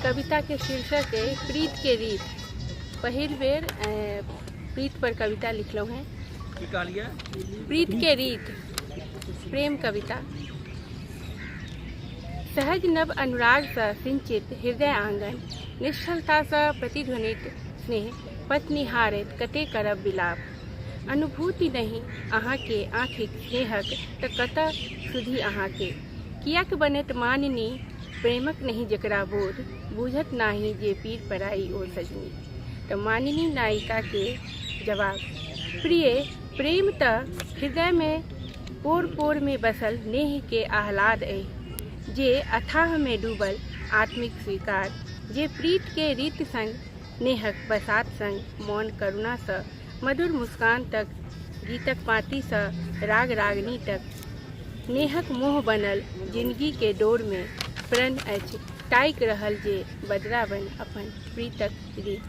कविता के शीर्षक है प्रीत के रीत। पहिल बेर प्रीत पर कविता लिखलहुँ हैं। प्रीत के रीत प्रेम कविता। सहज नव अनुराग सँ सिंचित हृदय आंगन, निश्चलता सँ प्रतिध्वनित स्नेह पथ निहारैत कते करब विलाप। अनुभूति नहीं अहाँ के आँखिक स्नेहक त कतऽ सुधी अहाँ के। कियाक बनैत माननी प्रेमक नहीं जकरा बोध, बूझत नाही जे पीर पराई ओ सजनी। तो माननी नायिका के जवाब, प्रिय प्रेम त हृदय में पोर पोर में बसल नेह के आह्लाद ऐ, जे अथाह में डूबल आत्मिक स्वीकार, जे प्रीत के रीत संग नेहक बसात संग मौन करुणा सँ मधुर मुस्कान तक, गीतक पाती सँ राग रागनी तक, नेहक मोह बनल जिंदगी के डोर में प्रण अछि ताकि रहल जे बदरा बन अपन प्रीतक रीत।